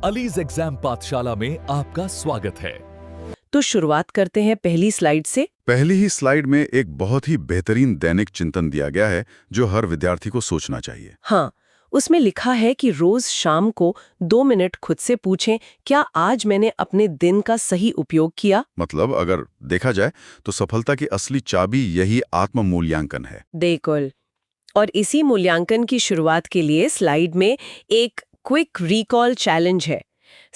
Allies exam पाठशाला में आपका स्वागत है। तो शुरुआत करते हैं पहली स्लाइड से। पहली ही स्लाइड में एक बहुत ही बेहतरीन दैनिक चिंतन दिया गया है जो हर विद्यार्थी को सोचना चाहिए। हाँ, उसमें लिखा है कि रोज शाम को 2 मिनट खुद से पूछें, क्या आज मैंने अपने दिन का सही उपयोग किया? मतलब अगर देखा जाए तो सफलता की असली चाबी यही आत्म मूल्यांकन है। बिल्कुल। और इसी मूल्यांकन की शुरुआत के लिए स्लाइड में एक क्विक रिकॉल चैलेंज है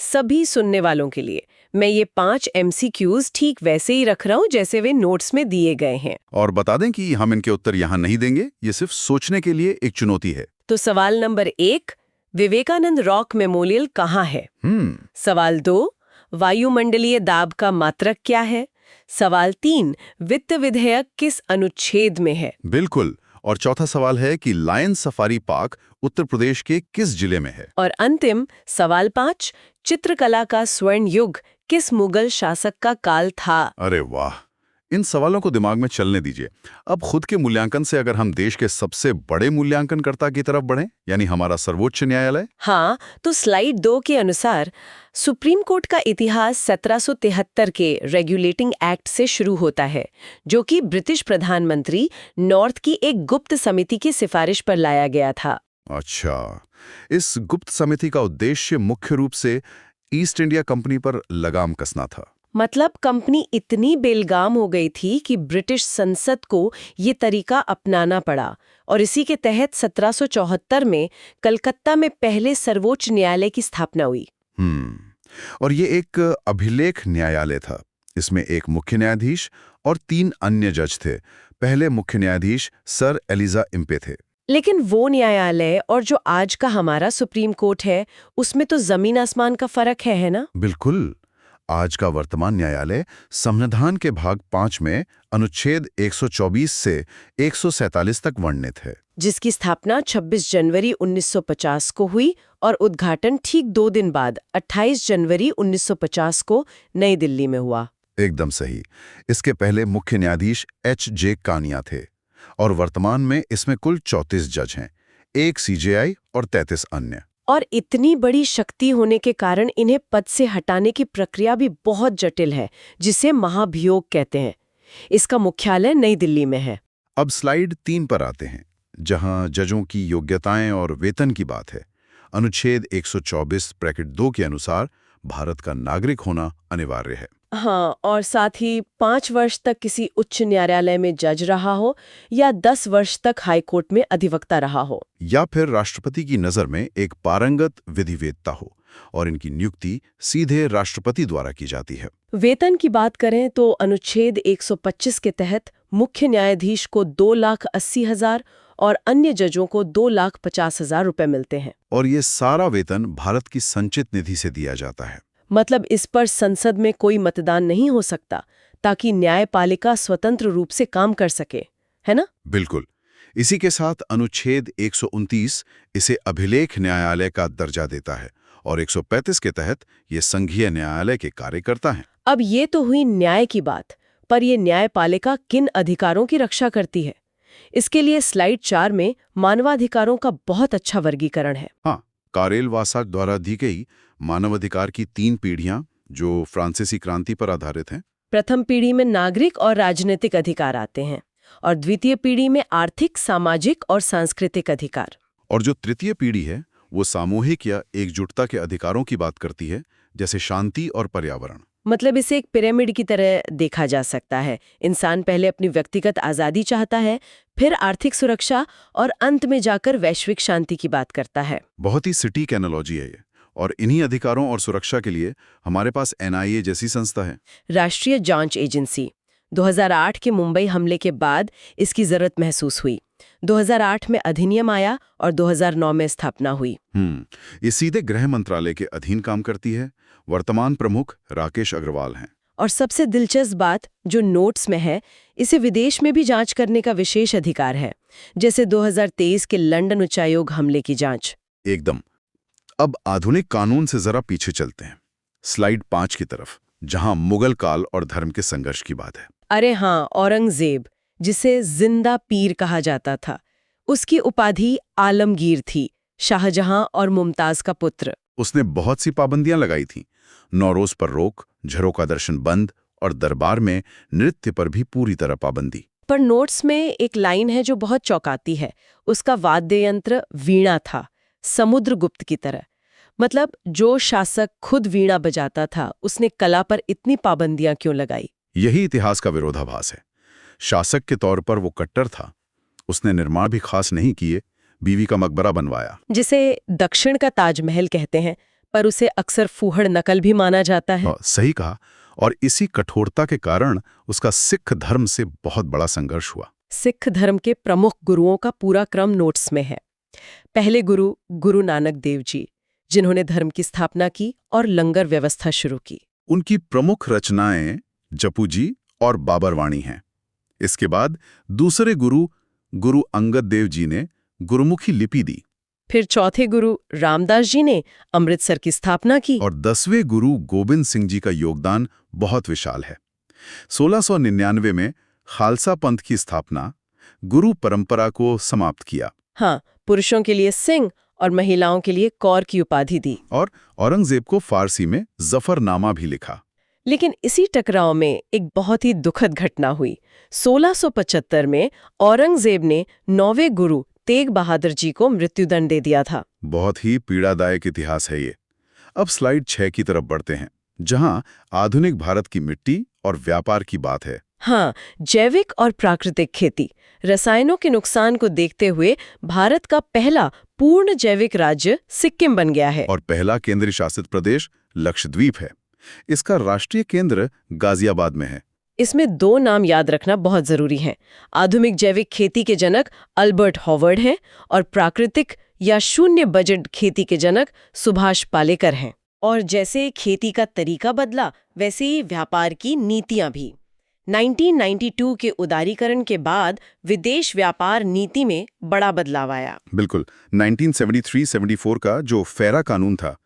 सभी सुनने वालों के लिए। मैं ये 5 MCQs ठीक वैसे ही रख रहा हूँ जैसे वे नोट्स में दिए गए हैं। और बता दें कि हम इनके उत्तर यहाँ नहीं देंगे, ये सिर्फ सोचने के लिए एक चुनौती है। तो सवाल नंबर 1, विवेकानंद रॉक मेमोरियल कहाँ है? सवाल 2, वायुमंडलीय दाब का मात्रक क्या है? सवाल 3, वित्त विधेयक किस अनुच्छेद में है? बिल्कुल। और चौथा सवाल है कि lion safari park Uttar Pradesh के किस जिले में है? और अंतिम सवाल 5, चित्रकला का स्वर्ण युग किस मुगल शासक का काल था? अरे वाह, इन सवालों को दिमाग में चलने दीजिए। अब खुद के मूल्यांकन से अगर हम देश के सबसे बड़े मूल्यांकनकर्ता की तरफ बढ़ें, यानी हमारा सर्वोच्च न्यायालय। हाँ, तो स्लाइड 2 के अनुसार सुप्रीम कोर्ट का इतिहास 1773 के रेगुलेटिंग एक्ट से शुरू होता है, जो कि ब्रिटिश प्रधानमंत्री नॉर्थ की एक गुप्त समिति की सिफारिश पर लाया गया था। अच्छा, इस गुप्त समिति का उद्देश्य मुख्य रूप से ईस्ट इंडिया कंपनी पर लगाम कसना था। मतलब कंपनी इतनी बेलगाम हो गई थी कि ब्रिटिश संसद को ये तरीका अपनाना पड़ा और इसी के तहत 1774 में कलकत्ता में पहले सर्वोच्च न्यायालय की स्थापना हुई। और ये एक अभिलेख न्यायालय था। इसमें एक मुख्य न्यायाधीश और 3 अन्य जज थे। पहले मुख्य न्यायाधीश सर एलिजा इम्पे थे। लेकिन वो न्यायालय और जो आज का हमारा सुप्रीम कोर्ट है, उसमें तो जमीन आसमान का फर्क है ना? बिल्कुल। आज का वर्तमान न्यायालय संविधान के भाग 5 में अनुच्छेद 124 से 147 तक वर्णित है, जिसकी स्थापना 26 जनवरी 1950 को हुई और उद्घाटन ठीक 2 दिन बाद 28 जनवरी 1950 को नई दिल्ली में हुआ। एकदम सही। इसके पहले मुख्य न्यायाधीश H.J. कानिया थे और वर्तमान में इसमें कुल 34 जज हैं, 1 CJI और 33 अन्य। और इतनी बड़ी शक्ति होने के कारण इन्हें पद से हटाने की प्रक्रिया भी बहुत जटिल है, जिसे महाभियोग कहते हैं। इसका मुख्यालय नई दिल्ली में है। अब स्लाइड 3 पर आते हैं, जहां जजों की योग्यताएं और वेतन की बात है। अनुच्छेद 124(2) के अनुसार भारत का नागरिक होना अनिवार्य है। हाँ, और साथ ही 5 वर्ष तक किसी उच्च न्यायालय में जज रहा हो या 10 वर्ष तक हाईकोर्ट में अधिवक्ता रहा हो, या फिर राष्ट्रपति की नज़र में एक पारंगत विधिवेत्ता हो और इनकी नियुक्ति सीधे राष्ट्रपति द्वारा की जाती है। वेतन की बात करें तो अनुच्छेद 125 के तहत मुख्य न्यायाधीश को 2,80,000 और अन्य जजों को 2,50,000 रुपए मिलते हैं। और ये सारा वेतन भारत की संचित निधि से दिया जाता है। मतलब इस पर संसद में कोई मतदान नहीं हो सकता, ताकि न्यायपालिका स्वतंत्र रूप से काम कर सके, है ना? बिल्कुल। इसी के साथ अनुच्छेद 129 इसे अभिलेख न्यायालय का दर्जा देता है और 135 के तहत ये संघीय न्यायालय के कार्य करता है। अब ये तो हुई न्याय की बात, पर ये न्यायपालिका किन अधिकारों की रक्षा करती है? इसके लिए स्लाइड 4 में मानवाधिकारों का बहुत अच्छा वर्गीकरण है। हाँ, कारेल वासा द्वारा दी गई मानवाधिकार की 3 पीढ़ियां जो फ्रांसीसी क्रांति पर आधारित हैं। प्रथम पीढ़ी में नागरिक और राजनीतिक अधिकार आते हैं और द्वितीय पीढ़ी में आर्थिक, सामाजिक और सांस्कृतिक अधिकार। और जो तृतीय पीढ़ी है वो सामूहिक या एकजुटता के अधिकारों की बात करती है, जैसे शांति और पर्यावरण। मतलब इसे एक पिरामिड की तरह देखा जा सकता है। इंसान पहले अपनी व्यक्तिगत आज़ादी चाहता है, फिर आर्थिक सुरक्षा और अंत में जाकर वैश्विक शांति की बात करता है। बहुत ही सटीक एनालॉजी है ये। और इन्हीं अधिकारों और सुरक्षा के लिए हमारे पास NIA जैसी संस्था है, राष्ट्रीय जांच एजेंसी। 2008 के मुंबई हमले के बाद इसकी जरूरत महसूस हुई। 2008 में अधिनियम आया और 2009 में स्थापना हुई। ये सीधे गृह मंत्रालय के अधीन काम करती है। वर्तमान प्रमुख राकेश अग्रवाल हैं। और सबसे दिलचस्प बात जो नोट्स में है, इसे विदेश में भी जांच करने का विशेष अधिकार है, जैसे 2023 के लंदन उच्चायोग हमले की जांच। एकदम। अब आधुनिक कानून से जरा पीछे चलते हैं, स्लाइड 5 की तरफ, जहां मुगल काल और धर्म के संघर्ष की बात है। अरे हाँ, औरंगजेब, जिसे जिंदा पीर कहा जाता था, उसकी उपाधि आलमगीर थी, शाहजहां और मुमताज का पुत्र। उसने बहुत सी पाबंदियां लगाई थीं। नौरोज पर रोक, झरोका दर्शन बंद और दरबार में नृत्य पर भी पूरी तरह पाबंदी। पर नोट्स में एक लाइन है जो बहुत चौंकाती है। उसका वाद्य यंत्र वीणा था, समुद्रगुप्त की तरह। मतलब जो शासक खुद वीणा बजाता था, उसने कला पर इतनी पाबंदियां क्यों लगाई? यही इतिहास का विरोधाभास है। शासक के तौर पर वो कट्टर था। उसने निर्माण भी खास नहीं किए, बीवी का मकबरा बनवाया, जिसे दक्षिण का ताजमहल कहते हैं, पर उसे अक्सर फूहड़ नकल भी माना जाता है। सही कहा। और इसी कठोरता के कारण उसका सिख धर्म से बहुत बड़ा संघर्ष हुआ। सिख धर्म के प्रमुख गुरुओं का पूरा क्रम नोट्स में है। पहले गुरु गुरु नानक देव जी, जिन्होंने धर्म की स्थापना की और लंगर व्यवस्था शुरू की। उनकी प्रमुख रचनाएं जपू जी और बाबरवाणी हैं। इसके बाद दूसरे गुरु गुरु अंगद देव जी ने गुरुमुखी लिपि दी। फिर चौथे गुरु रामदास जी ने अमृतसर की स्थापना की। और 10वें गुरु गोबिंद सिंह जी का योगदान बहुत विशाल है। 1699 में खालसा पंथ की स्थापना, गुरु परंपरा को समाप्त किया। हाँ, पुरुषों के लिए सिंह और महिलाओं के लिए कौर की उपाधि दी। और औरंगजेब को फारसी में जफरनामा भी लिखा। लेकिन इसी टकराव में एक बहुत ही दुखद घटना हुई। 1675 में औरंगजेब ने 9वें गुरु तेग बहादुर जी को मृत्युदंड दे दिया था। बहुत ही पीड़ादायक इतिहास है ये। अब स्लाइड 6 की तरफ बढ़ते हैं, जहां आधुनिक भारत की मिट्टी और व्यापार की बात है। हाँ, जैविक और प्राकृतिक खेती। रसायनों के नुकसान को देखते हुए भारत का पहला पूर्ण जैविक राज्य सिक्किम बन गया है। और पहला केंद्रीय शासित प्रदेश लक्षद्वीप है। इसका राष्ट्रीय केंद्र गाजियाबाद में है। इसमें 2 नाम याद रखना बहुत जरूरी है। आधुनिक जैविक खेती के जनक अल्बर्ट हॉवर्ड हैं और प्राकृतिक या शून्य बजट खेती के जनक सुभाष पालेकर हैं। और जैसे खेती का तरीका बदला, वैसे ही व्यापार की नीतियां भी। 1992 के उदारीकरण के बाद विदेश व्यापार नीति में बड़ा बदलाव आया। बिल्कुल। 1973-74 का जो फेरा कानून था,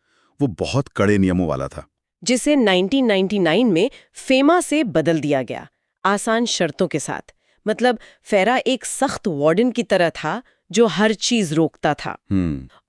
वो बहुत कड़े नियमों वाला था, जिसे 1999 में फेमा से बदल दिया गया, आसान शर्तों के साथ। मतलब फेरा एक सख्त वार्डन की तरह था जो हर चीज रोकता था।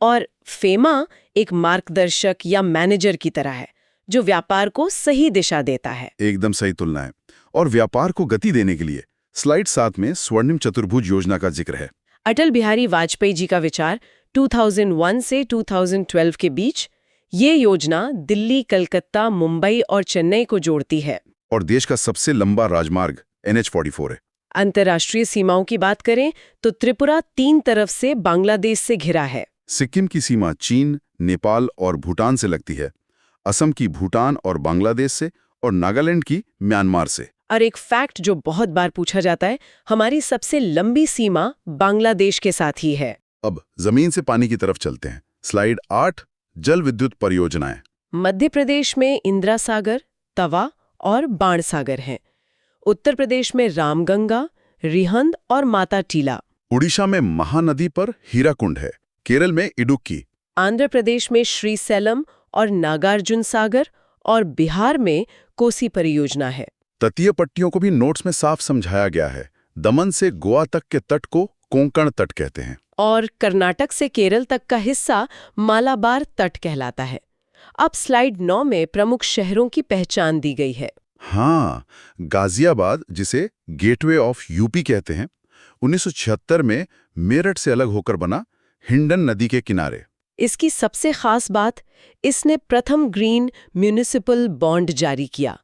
और फेमा एक मार्गदर्शक या मैनेजर की तरह है जो व्यापार को सही दिशा देता है। एकदम सही तुलना है। और व्यापार को गति देने के लिए स्लाइड 7 में स्वर्णिम चतुर्भुज योजना का जिक्र है। अटल बिहारी वाजपेयी जी का विचार 2001 से 2012 के बीच। ये योजना दिल्ली, कलकत्ता, मुंबई और चेन्नई को जोड़ती है। और देश का सबसे लंबा राजमार्ग NH-44 है। अंतर्राष्ट्रीय सीमाओं की बात करें तो त्रिपुरा 3 तरफ से बांग्लादेश से घिरा है। सिक्किम की सीमा चीन, नेपाल और भूटान से लगती है। असम की भूटान और बांग्लादेश से, और नागालैंड की म्यांमार से। और एक फैक्ट जो बहुत बार पूछा जाता है, हमारी सबसे लंबी सीमा बांग्लादेश के साथ ही है। अब जमीन से पानी की तरफ चलते हैं। स्लाइड 8, जल विद्युत परियोजनाएं। मध्य प्रदेश में इंदिरा सागर, तवा और बाण सागर हैं। उत्तर प्रदेश में रामगंगा, रिहंद और माता टीला। उड़ीसा में महानदी पर हीराकुंड है। केरल में इडुक्की। आंध्र प्रदेश में श्रीसैलम और नागार्जुन सागर, और बिहार में कोसी परियोजना है। तटीय पट्टियों को भी नोट्स में साफ समझाया गया है। दमन से गोवा तक के तट को कोंकण तट कहते हैं। और कर्नाटक से केरल तक का हिस्सा मालाबार तट कहलाता है। अब स्लाइड 9 में प्रमुख शहरों की पहचान दी गई है। हाँ, गाजियाबाद, जिसे गेटवे ऑफ यूपी कहते हैं, 1976 में मेरठ से अलग होकर बना, हिंडन नदी के किनारे। इसकी सबसे खास बात, इसने प्रथम ग्रीन म्यूनिसिपल बॉन्ड जारी किया।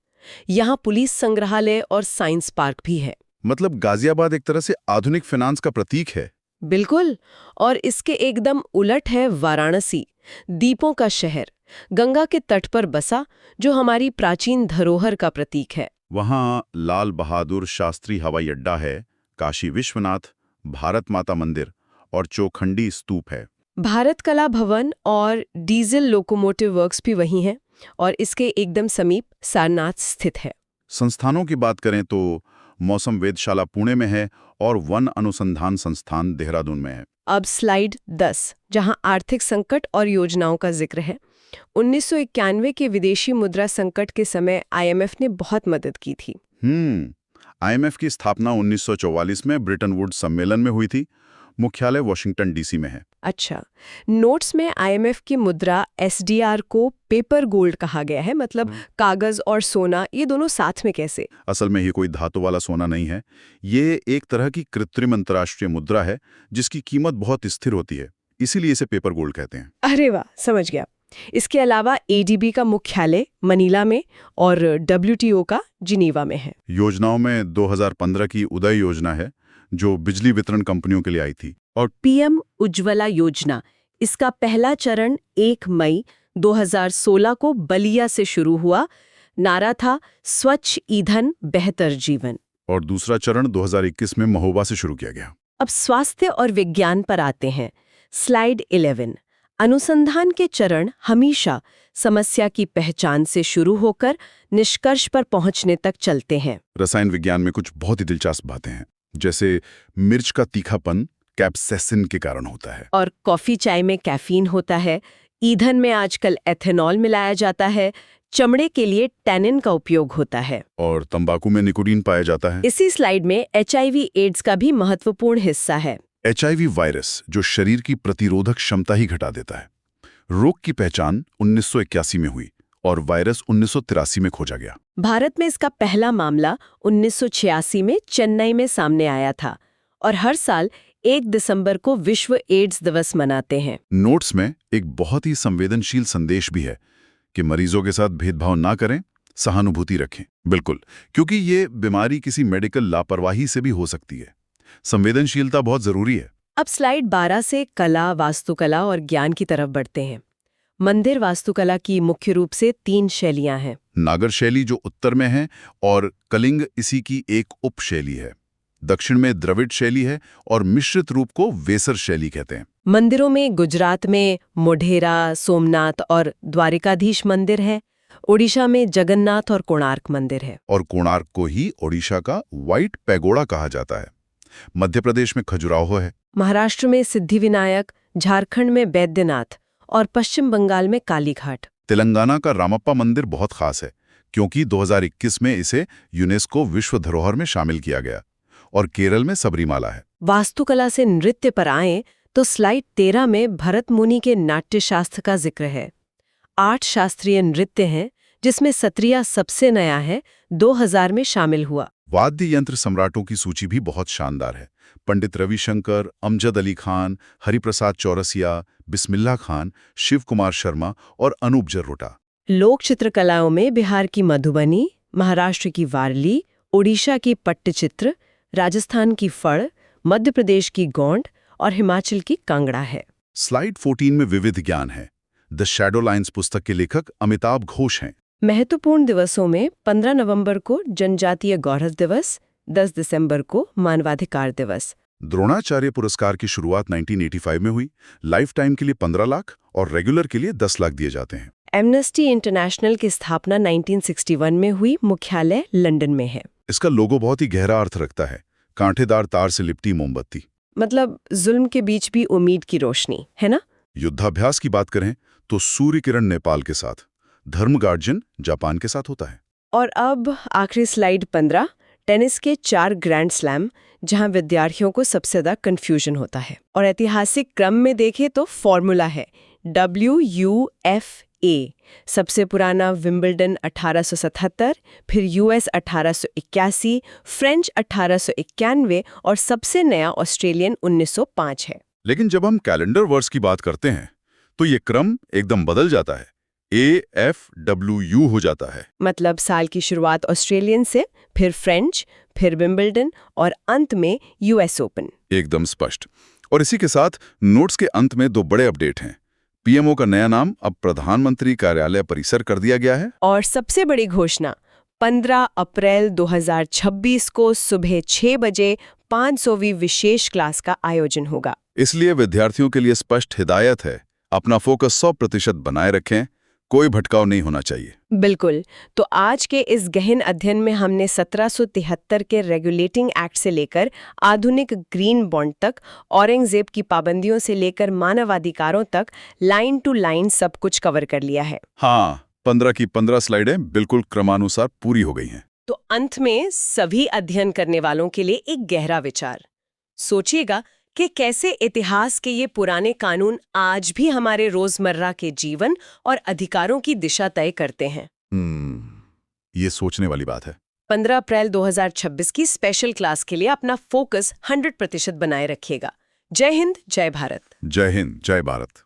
यहाँ पुलिस संग्रहालय और साइंस पार्क भी है। मतलब गाजियाबाद एक तरह से आधुनिक फाइनेंस का प्रतीक है। बिल्कुल। और इसके एकदम उलट है वाराणसी, दीपों का शहर, गंगा के तट पर बसा, जो हमारी प्राचीन धरोहर का प्रतीक है। वहाँ लाल बहादुर शास्त्री हवाई अड्डा है, काशी विश्वनाथ, भारत माता मंदिर और चौखंडी स्तूप है। भारत कला भवन और डीजल लोकोमोटिव वर्क्स भी वहीं हैं, और इसके एकदम समीप सारनाथ स्थित है। संस्थानों की बात करें तो मौसम वेधशाला पुणे में है और वन अनुसंधान संस्थान देहरादून में है। अब स्लाइड 10, जहां आर्थिक संकट और योजनाओं का जिक्र है। 1991 के विदेशी मुद्रा संकट के समय IMF ने बहुत मदद की थी। IMF की स्थापना 1944 में ब्रिटन वुड्स सम्मेलन में हुई थी। मुख्यालय वॉशिंगटन डीसी में है। अच्छा, नोट्स में आईएमएफ की मुद्रा एसडीआर को पेपर गोल्ड कहा गया है, मतलब कागज और सोना ये दोनों साथ में कैसे? असल में ये कोई धातु वाला सोना नहीं है, ये एक तरह की कृत्रिम अंतर्राष्ट्रीय मुद्रा है जिसकी कीमत बहुत स्थिर होती है, इसीलिए इसे पेपर गोल्ड कहते हैं। अरे वाह, समझ गया। इसके अलावा एडीबी का मुख्यालय मनीला में और डब्ल्यूटीओ का जिनीवा में है। योजनाओं में 2015 की उदय योजना है जो बिजली वितरण कंपनियों के लिए आई थी, और पीएम उज्ज्वला योजना, इसका पहला चरण 1 मई 2016 को बलिया से शुरू हुआ। नारा था स्वच्छ ईंधन बेहतर जीवन। और दूसरा चरण 2021 में महोबा से शुरू किया गया। अब स्वास्थ्य और विज्ञान पर आते हैं। स्लाइड 11। अनुसंधान के चरण हमेशा समस्या की पहचान से शुरू होकर निष्कर्ष पर पहुंचने तक चलते हैं। रसायन विज्ञान में कुछ बहुत ही दिलचस्प बातें हैं, जैसे मिर्च का तीखापन कैप्सेसिन के कारण होता है, और कॉफी चाय में कैफीन होता है। ईंधन में आजकल एथेनॉल मिलाया जाता है। चमड़े के लिए टैनिन का उपयोग होता है, और तंबाकू में निकोटीन पाया जाता है। इसी स्लाइड में एचआईवी एड्स का भी महत्वपूर्ण हिस्सा है। एचआईवी वायरस जो शरीर की प्रतिरोधक क्षमता ही घटा देता है। रोग की पहचान 1981 में हुई और वायरस 1983 में खोजा गया। भारत में इसका पहला मामला 1986 में चेन्नई में सामने आया था, और हर साल 1 दिसंबर को विश्व एड्स दिवस मनाते हैं। नोट्स में एक बहुत ही संवेदनशील संदेश भी है कि मरीजों के साथ भेदभाव ना करें, सहानुभूति रखें। बिल्कुल, क्योंकि ये बीमारी किसी मेडिकल लापरवाही से भी हो सकती है। संवेदनशीलता बहुत जरूरी है। अब स्लाइड 12 से कला, वास्तुकला और ज्ञान की तरफ बढ़ते हैं। मंदिर वास्तुकला की मुख्य रूप से 3 शैलियां हैं। नागर शैली जो उत्तर में है, और कलिंग इसी की एक उपशैली है। दक्षिण में द्रविड़ शैली है, और मिश्रित रूप को वेसर शैली कहते हैं। मंदिरों में गुजरात में मोढेरा, सोमनाथ और द्वारिकाधीश मंदिर है। ओडिशा में जगन्नाथ और कोणार्क मंदिर है। और कोणार्क को ही ओडिशा का व्हाइट पैगोडा कहा जाता है। मध्य प्रदेश में खजुराहो है। महाराष्ट्र में सिद्धिविनायक, झारखंड में बैद्यनाथ और पश्चिम बंगाल में कालीघाट। तेलंगाना का रामप्पा मंदिर बहुत खास है क्योंकि 2021 में इसे यूनेस्को विश्व धरोहर में शामिल किया गया, और केरल में सबरीमाला है। वास्तुकला से नृत्य पर आएं तो स्लाइड 13 में भरत मुनि के नाट्य शास्त्र का जिक्र है। 8 शास्त्रीय नृत्य हैं, जिसमें सत्रिया सबसे नया है, 2000 में शामिल हुआ। वाद्य यंत्र सम्राटों की सूची भी बहुत शानदार है। पंडित रविशंकर, अमजद अली खान, हरिप्रसाद चौरसिया, बिस्मिल्लाह खान, शिव कुमार शर्मा और अनूप जर्रोटा। लोक चित्रकलाओं में बिहार की मधुबनी, महाराष्ट्र की वारली, ओडिशा की पट्टचित्र, राजस्थान की फड़, मध्य प्रदेश की गोंड और हिमाचल की कांगड़ा है। स्लाइड 14 में विविध ज्ञान है। द शैडो लाइन्स पुस्तक के लेखक अमिताभ घोष हैं। महत्वपूर्ण दिवसों में 15 नवंबर को जनजातीय गौरव दिवस, 10 दिसंबर को मानवाधिकार दिवस। द्रोणाचार्य पुरस्कार की शुरुआत 1985 में हुई। लाइफ टाइम के लिए 15 लाख और रेगुलर के लिए 10 लाख दिए जाते हैं। एमनेस्टी इंटरनेशनल की स्थापना 1961 में हुई, मुख्यालय लंदन में है। इसका लोगो बहुत ही गहरा अर्थ रखता है, कांटेदार तार से लिपटी मोमबत्ती। मतलब जुल्म के बीच भी उम्मीद की रोशनी, है ना? युद्धाभ्यास की बात करें तो सूर्य किरण नेपाल के साथ, धर्म गार्जन जापान के साथ होता है। और अब आखिरी स्लाइड 15, टेनिस के 4 ग्रैंड स्लैम, जहां विद्यार्थियों को सबसे ज्यादा कंफ्यूजन होता है। और ऐतिहासिक क्रम में देखें तो फॉर्मूला है WUFA। सबसे पुराना विंबलडन 1877, फिर US 1881, फ्रेंच 1891 और सबसे नया ऑस्ट्रेलियन 1905 है। लेकिन जब हम कैलेंडर वर्ष की बात करते हैं तो ये क्रम एकदम बदल जाता है। AFWU हो जाता है। मतलब साल की शुरुआत ऑस्ट्रेलियन से, फिर फ्रेंच, फिर विंबलडन और अंत में US ओपन। एकदम स्पष्ट। और इसी के साथ नोट्स के अंत में 2 बड़े अपडेट हैं। पीएमओ का नया नाम अब प्रधानमंत्री कार्यालय परिसर कर दिया गया है। और सबसे बड़ी घोषणा, 15 अप्रैल 2026 को सुबह 6 बजे 500वीं विशेष क्लास का आयोजन होगा। इसलिए विद्यार्थियों के लिए स्पष्ट हिदायत है, अपना फोकस 100% बनाए रखें, कोई भटकाव नहीं होना चाहिए। बिल्कुल। तो आज के इस गहन अध्ययन में हमने 1773 के रेगुलेटिंग एक्ट से लेकर आधुनिक ग्रीन बॉन्ड तक, औरंगजेब की पाबंदियों से लेकर मानवाधिकारों तक लाइन टू लाइन सब कुछ कवर कर लिया है। हाँ, 15 की 15 स्लाइडें बिल्कुल क्रमानुसार पूरी हो गई हैं। तो अंत में सभी अध्ययन करने वालों के लिए एक गहरा विचार। सोचिएगा कि कैसे इतिहास के ये पुराने कानून आज भी हमारे रोजमर्रा के जीवन और अधिकारों की दिशा तय करते हैं। ये सोचने वाली बात है। 15 अप्रैल 2026 की स्पेशल क्लास के लिए अपना फोकस 100% बनाए रखिएगा। जय हिंद, जय भारत। जय हिंद, जय भारत।